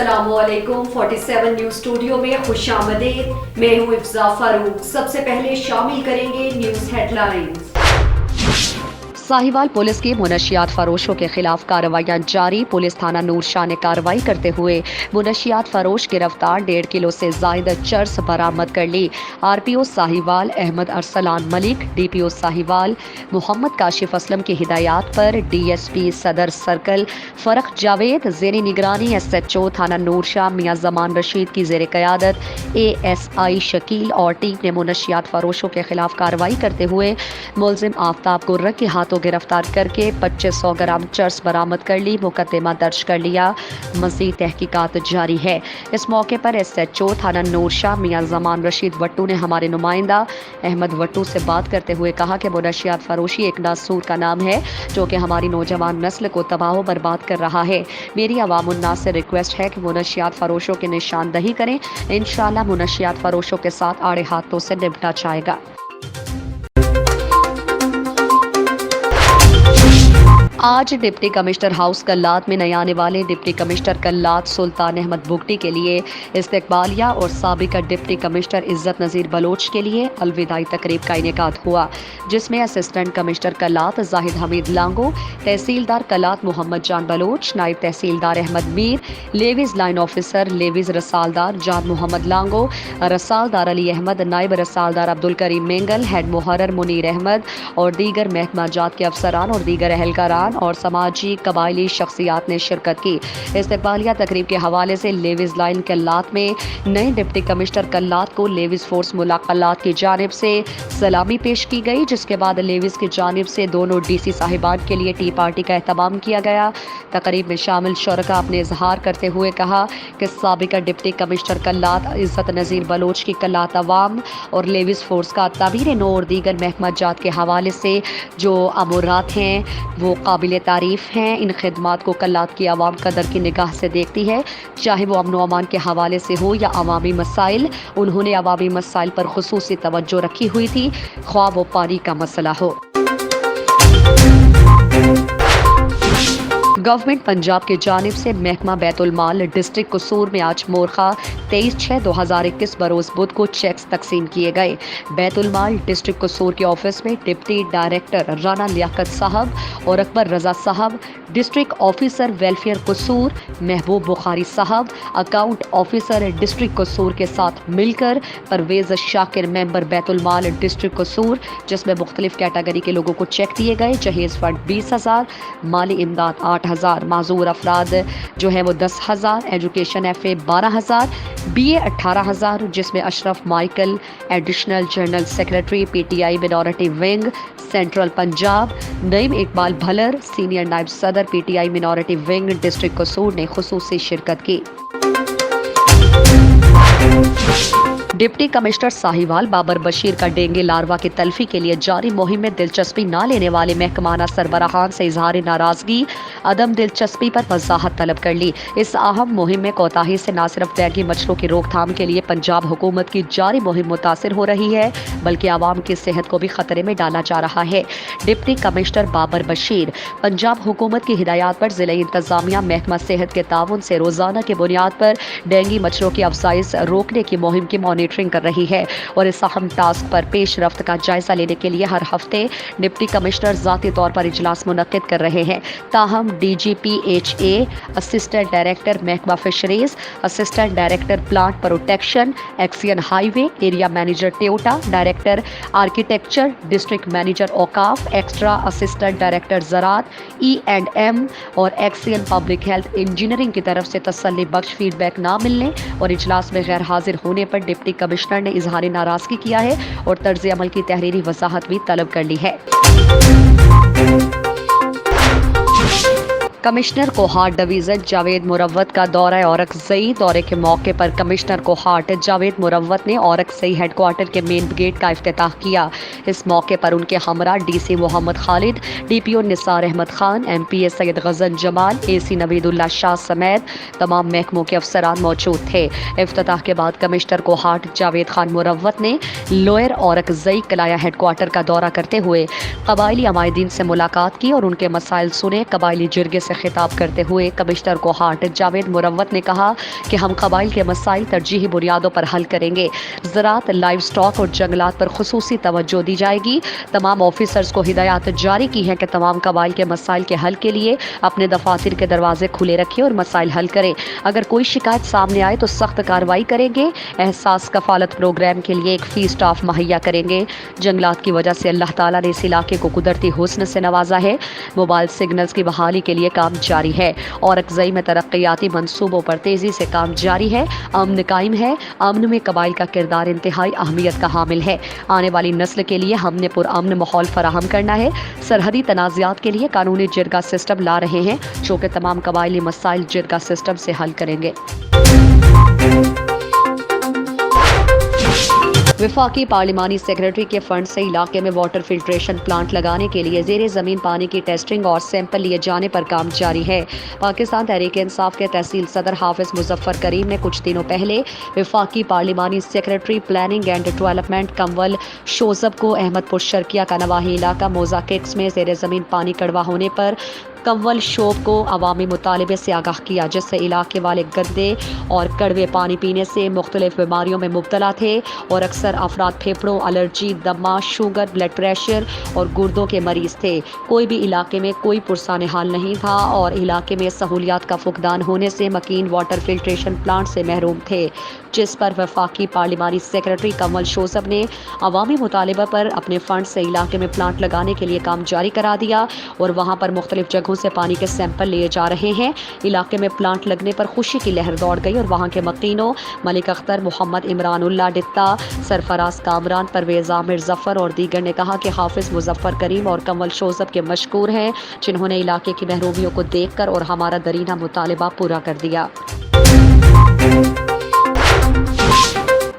अस्सलामुअलैकुम 47 news studio में खुशामदीद। मैं हूँ इफ्जा फारूक। सबसे पहले शामिल करेंगे न्यूज हेडलाइंस। साहिवाल पुलिस की मुनशियात फरोशों के खिलाफ कार्रवाइयां जारी। पुलिस थाना नूरशाह ने कार्रवाई करते हुए मुनशियात फरोश गिरफ्तार 1.5 किलो से जायद चर्स बरामद कर ली। आरपीओ साहिवाल अहमद अरसलान मलिक, डीपीओ साहिवाल मोहम्मद काशिफ असलम की हिदायत पर डीएसपी सदर सर्कल फरख जावेद, ज़ेरी निगरानी एसएचओ थाना नूरशाह मियां जमान रशीद की ज़ेर क़यादत एएसआई शकील और टीम ने मुनशियात फरोशों के खिलाफ कार्रवाई करते हुए मुलजिम आफ्ताब गुर्रक के हाथों गिरफ्तार करके 2500 ग्राम चर्स बरामद कर ली। मुकदमा दर्ज कर लिया। मज़ीद तहकीकात जारी है। इस मौके पर एसएचओ थाना नूरशाह मियां जमान रशीद वट्टू ने हमारे नुमाइंदा अहमद वट्टू से बात करते हुए कहा कि मुनशियात फरोशी एक नासूर का नाम है जो कि हमारी नौजवान नस्ल को तबाह बर्बाद कर रहा है। मेरी अवाम उन्नास से रिक्वेस्ट है कि मुनशियात फरोशों की निशानदही करें। इंशाअल्लाह मुनशियात फरोशों के साथ आड़े हाथों से निपटा जाएगा। आज डिप्टी कमिश्नर हाउस कल्लात में नए आने वाले डिप्टी कमिश्नर कल्लात सुल्तान अहमद बुगटी के लिए इस्तकबालिया और साबिका डिप्टी कमिश्नर इज़्ज़त नज़ीर बलोच के लिए अलविदाई तकरीब का इनेकाद हुआ, जिसमें असिस्टेंट कमिश्नर कल्लात जाहिद हमीद लांगो, तहसीलदार कल्लात मोहम्मद जान बलोच, नायब तहसीलदार Ahmed Mir, levies line officer levies रसालदार जान मोहम्मद लांगो, रसालदार अली अहमद, नायब रसालदार अब्दुल करीम मेंगल, हेड मुहर्रर मुनीर अहमद और दीगर महकमा जात के अफसरान और दीगर अहलकारान और समाजी कबायली शख्सियात ने शिरकत की। इस्तकबालिया तकरीब के हवाले से लेविज लाइन कल्लात में नए डिप्टी कमिश्नर कल्लात को लेविज फोर्स मुला कल्लात की जानिब से सलामी पेश की गई, जिसके बाद लेविज की जानिब से दोनों डीसी साहिबान के लिए टी पार्टी का एहतमाम किया गया। तकरीब में शामिल शुरका अपने इजहार करते हुए कहा कि साबिका डिप्टी कमिश्नर कल्लात इज़्ज़त नज़ीर बलोच की कल्लात अवाम और लेविज फोर्स का ताबीर नो और दीगर महकमा जात के हवाले से जो अमूरात हैं वो काबिल तारीफ हैं। इन खिदमात को कल्लात की आवाम कदर की निगाह से देखती है, चाहे वो अमन व अमान के हवाले से हो या अवामी मसाइल। उन्होंने अवामी मसाइल पर खुसूसी तवज्जो रखी हुई थी, ख्वाह वो पानी का मसला हो। गवर्नमेंट पंजाब की जानिब से महकमा बैतुल माल डिस्ट्रिक्ट कसूर में आज मोरखा 23/6/2021 बरोज़ बुध को चेक्स तकसीम किए गए। बैतुल माल डिस्ट्रिक्ट कसूर के ऑफिस में डिप्टी डायरेक्टर राना लियाकत साहब और अकबर रजा साहब, डिस्ट्रिक्ट ऑफिसर वेलफेयर कसूर महबूब बुखारी साहब, अकाउंट ऑफिसर डिस्ट्रिक्ट कसूर के साथ मिलकर परवेज शाकिर मेंबर बैतुल माल डिस्ट्रिक्ट कसूर, जिसमें मुख्तलिफ कैटेगरी के लोगों को चेक दिए गए। जहेज फंड 20,000, माली इमदाद 8,000, माजूर अफराद जो है वो 10,000, एजुकेशन FA 12,000, BA 18,000, जिसमें Ashraf Michael additional general secretary PTI minority wing central Punjab, Naeem Iqbal Bhullar senior नायब सदर PTI मिनॉरिटी विंग डिस्ट्रिक्ट कसूर ने खुसूसी शिरकत की। डिप्टी कमिश्नर साहिवाल बाबर बशीर का डेंगू लार्वा की तल्फी के लिए जारी मुहिम में दिलचस्पी न लेने वाले महकमाना सरबराहान से इजहार नाराजगी अदम दिलचस्पी पर वजाहत तलब कर ली। इस अहम मुहिम में कोताही से न सिर्फ डेंगू मच्छरों की रोकथाम के लिए पंजाब हुकूमत की जारी मुहिम मुतासिर हो रही है, बल्कि आवाम की सेहत को भी खतरे में डाला जा रहा है। डिप्टी कमिश्नर बाबर बशीर पंजाब हुकूमत की हिदायत पर जिले इंतजामिया महकमा सेहत के ताउन से रोजाना की बुनियाद पर डेंगू मच्छरों की अफजाइश रोकने की मुहिम की मॉनिटरिंग कर रही है और इस अहम टास्क पर पेश रफ्त का जायजा लेने के लिए हर हफ्ते डिप्टी कमिश्नर जाती तौर पर इजलास मुनक्किद कर रहे हैं। ताहम DGPHA, असिस्टेंट डायरेक्टर महकमा fisheries, assistant director plant protection, XEN highway, area manager Toyota, director architecture, district manager औकाफ, एक्स्ट्रा असिस्टेंट डायरेक्टर ज़रात, E&M और एक्सियन पब्लिक हेल्थ इंजीनियरिंग की तरफ से तसल्ली बख्श फीडबैक ना मिलने और इजलास में गैर हाजिर होने पर डिप्टी कमिश्नर ने इजहार नाराजगी किया है और तर्ज अमल की तहरीरी वजाहत भी तलब कर ली है। कमिश्नर कोहाट डिवीज़न जावेद मुरव्वत का दौरा औरकज़ई। दौरे के मौके पर कमिश्नर कोहाट जावेद मुरव्वत ने औरकज़ई हेडक्वार्टर के मेन गेट का इफ्तिताह किया। इस मौके पर उनके हमरा DC Mohammad Khalid, DPO Nisar Ahmed Khan, MPA Syed Ghazan Jamal, AC Naveedullah Shah समेत तमाम महकमों के अफसरान मौजूद थे। इफ्तिताह के बाद कमिश्नर कोहाट जावेद खान मुरव्वत ने लोअर औरकज़ई कलाया हेडक्वार्टर का दौरा करते हुए कबायली अमायदीन से मुलाकात की और उनके मसाइल सुने। कबायली जिरगे سے خطاب کرتے ہوئے کمشنر کوہاٹ جاوید مروت نے کہا کہ ہم قبائل کے مسائل ترجیحی بنیادوں پر حل کریں گے۔ زراعت، لائیو سٹاک اور جنگلات پر خصوصی توجہ دی جائے گی۔ تمام آفیسرز کو ہدایات جاری کی ہیں کہ تمام قبائل کے مسائل کے حل کے لیے اپنے دفاتر کے دروازے کھلے رکھیں اور مسائل حل کریں۔ اگر کوئی شکایت سامنے آئے تو سخت کارروائی کریں گے۔ احساس کفالت پروگرام کے لیے ایک فی سٹاف مہیا کریں گے۔ جنگلات کی وجہ سے اللہ تعالیٰ نے اس علاقے کو قدرتی حسن سے نوازا ہے۔ موبائل سگنلز کی بحالی کے لیے کام جاری ہے اور اکزئی میں ترقیاتی منصوبوں پر تیزی سے کام جاری ہے۔ امن قائم ہے۔ امن میں قبائل کا کردار انتہائی اہمیت کا حامل ہے۔ آنے والی نسل کے لیے ہم نے پرامن ماحول فراہم کرنا ہے۔ سرحدی تنازعات کے لیے قانونی جرگہ سسٹم لا رہے ہیں جو کہ تمام قبائلی مسائل جرگہ سسٹم سے حل کریں گے۔ وفاقی پارلیمانی سیکریٹری کے فنڈ سے علاقے میں واٹر فلٹریشن پلانٹ لگانے کے لیے زیر زمین پانی کی ٹیسٹنگ اور سیمپل لیے جانے پر کام جاری ہے۔ پاکستان تحریک انصاف کے تحصیل صدر حافظ مظفر کریم نے کچھ دنوں پہلے وفاقی پارلیمانی سیکریٹری پلاننگ اینڈ ڈیولپمنٹ کنول شوزب کو احمد پور شرقیہ کا نواحی علاقہ موزہ کیکس میں زیر زمین پانی کڑوا ہونے پر کنول شوب کو عوامی مطالبے سے آگاہ کیا، جس سے علاقے والے گندے اور کڑوے پانی پینے سے مختلف بیماریوں میں مبتلا تھے اور اکثر افراد پھیپھڑوں، الرجی، دمہ، شوگر، بلڈ پریشر اور گردوں کے مریض تھے۔ کوئی بھی علاقے میں کوئی پرسان حال نہیں تھا اور علاقے میں سہولیات کا فقدان ہونے سے مکین واٹر فلٹریشن پلانٹ سے محروم تھے، جس پر وفاقی پارلیمانی سیکریٹری کنول شوزب نے عوامی مطالبہ پر اپنے فنڈ سے علاقے میں پلانٹ لگانے کے لیے کام جاری کرا دیا اور وہاں پر مختلف جگہوں سے پانی کے سیمپل لیے جا رہے ہیں۔ علاقے میں پلانٹ لگنے پر خوشی کی لہر دوڑ گئی اور وہاں کے مکینوں ملک اختر، محمد عمران اللہ ڈٹا، سرفراز کامران، پرویز عامر ظفر اور دیگر نے کہا کہ حافظ مظفر کریم اور کنول شوزب کے مشکور ہیں، جنہوں نے علاقے کی محرومیوں کو دیکھ کر اور ہمارا درینہ مطالبہ پورا کر دیا۔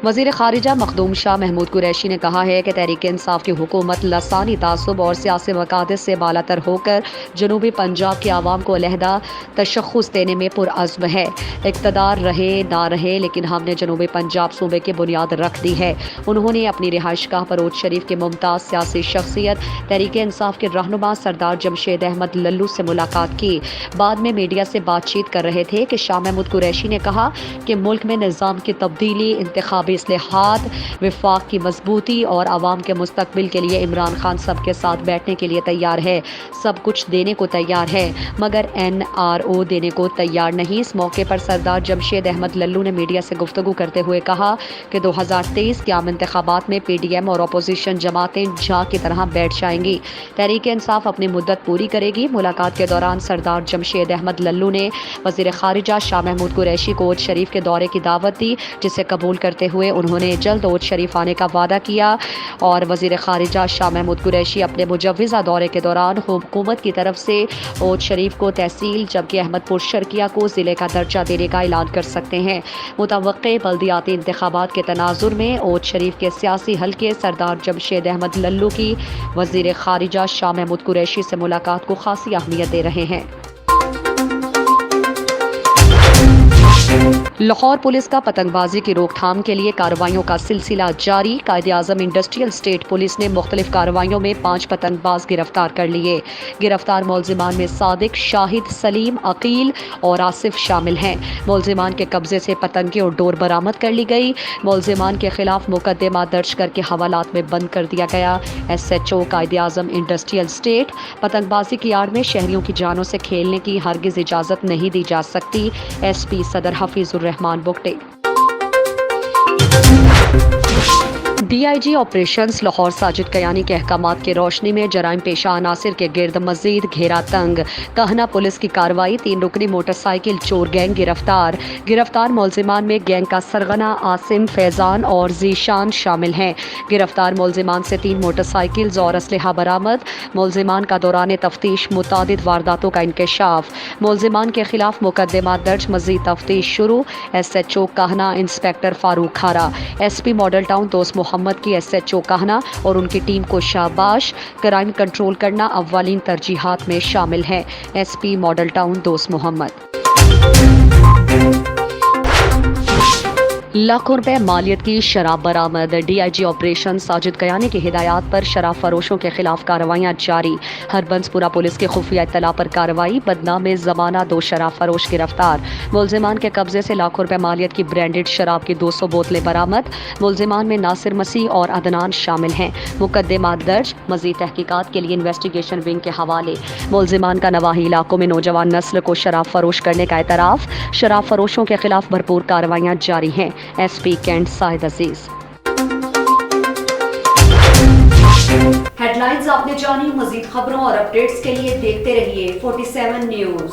وزیر خارجہ مخدوم شاہ محمود قریشی نے کہا ہے کہ تحریک انصاف کی حکومت لسانی تعصب اور سیاسی مقاصد سے بالا تر ہو کر جنوبی پنجاب کے عوام کو علیحدہ تشخص دینے میں پرعزم ہے۔ اقتدار رہے نہ رہے لیکن ہم نے جنوبی پنجاب صوبے کی بنیاد رکھ دی ہے۔ انہوں نے اپنی رہائش گاہ پروز شریف کے ممتاز سیاسی شخصیت تحریک انصاف کے رہنما سردار جمشید احمد للو سے ملاقات کی۔ بعد میں میڈیا سے بات چیت کر رہے تھے کہ شاہ محمود قریشی نے کہا کہ ملک میں نظام کی تبدیلی، انتخابی اصلاحات، وفاق کی مضبوطی اور عوام کے مستقبل کے لیے عمران خان سب کے ساتھ بیٹھنے کے لیے تیار ہے، سب کچھ دینے کو تیار ہے مگر NRO دینے کو تیار نہیں۔ اس موقع پر سردار جمشید احمد للو نے میڈیا سے گفتگو کرتے ہوئے کہا کہ 2023 کے عام انتخابات میں PDM اور اپوزیشن جماعتیں جھاگ کی طرح بیٹھ جائیں گی۔ تحریک انصاف اپنی مدت پوری کرے گی۔ ملاقات کے دوران سردار جمشید احمد للو نے وزیر خارجہ شاہ محمود قریشی کو اوج شریف کے دورے کی دعوت دی، جسے قبول کرتے ہوئے انہوں نے جلد اوج شریف آنے کا وعدہ کیا اور وزیر خارجہ شاہ محمود قریشی اپنے مجوزہ دورے کے دوران حکومت کی طرف سے اوج شریف کو تحصیل جبکہ احمد پور شرقیہ کو ضلع کا درجہ دینے کا اعلان کر سکتے ہیں۔ متوقع بلدیاتی انتخابات کے تناظر میں اوج شریف کے سیاسی حلقے سردار جمشید احمد للو کی وزیر خارجہ شاہ محمود قریشی سے ملاقات کو خاصی اہمیت دے رہے ہیں۔ لاہور پولیس کا پتنگ بازی کی روک تھام کے لیے کارروائیوں کا سلسلہ جاری۔ قائد-اعظم انڈسٹریل اسٹیٹ پولیس نے مختلف کارروائیوں میں 5 پتنگ باز گرفتار کر لیے۔ گرفتار ملزمان میں صادق، شاہد، سلیم، عقیل اور آصف شامل ہیں۔ ملزمان کے قبضے سے پتنگیں اور ڈور برآمد کر لی گئی۔ ملزمان کے خلاف مقدمہ درج کر کے حوالات میں بند کر دیا گیا۔ SHO قائد-اعظم انڈسٹریل اسٹیٹ: پتنگ بازی کی آڑ میں شہریوں کی جانوں سے کھیلنے کی ہرگز اجازت نہیں دی جا سکتی۔ SP صدر حفیظ الرحمان بگٹی۔ DIG آپریشنز لاہور ساجد کیانی کے احکامات کی روشنی میں جرائم پیشہ عناصر کے گرد مزید گھیرا تنگ۔ کہنا پولیس کی کارروائی، 3 رکنی موٹر سائیکل چور گینگ گرفتار۔ گرفتار ملزمان میں گینگ کا سرغنہ عاصم، فیضان اور ذیشان شامل ہیں۔ گرفتار ملزمان سے 3 موٹر سائیکلز اور اسلحہ برآمد۔ ملزمان کا دوران تفتیش متعدد وارداتوں کا انکشاف۔ ملزمان کے خلاف مقدمہ درج، مزید تفتیش شروع۔ SHO کہنا انسپکٹر فاروق کھارا۔ SP ماڈل ٹاؤن دوست محمد کی SHO کہنا اور ان کی ٹیم کو شاباش۔ کرائم کنٹرول کرنا اولین ترجیحات میں شامل ہے۔ SP ماڈل ٹاؤن دوست محمد۔ लाखों रुपए मालियत की शराब बरामद। DIG ऑपरेशन साजिद कयानी की हिदायत पर शराब फरोशों के खिलाफ कार्रवाइयां जारी। हरबंसपुरा पुलिस की खुफिया इत्तला पर कार्रवाई। बदनाम में जमाना 2 शराब फरोश गिरफ्तार। मुलजिमान के कब्जे से लाखों रुपए मालियत की ब्रांडेड शराब की 200 बोतलें बरामद। मुलजिमान में नासिर मसीह और अदनान शामिल हैं। मुकदमा दर्ज। मजीद तहकीकात के लिए इन्वेस्टिगेशन विंग के हवाले। मुलजिमान का नवाही इलाकों में नौजवान नस्ल को शराब फरोश करने का एतराफ। शराब फरोशों के खिलाफ भरपूर कार्रवाइयां जारी हैं। SP कैंट साहिद अजीज। हेडलाइंस आपने जानी। मजीद खबरों और अपडेट्स के लिए देखते रहिए 47 न्यूज़।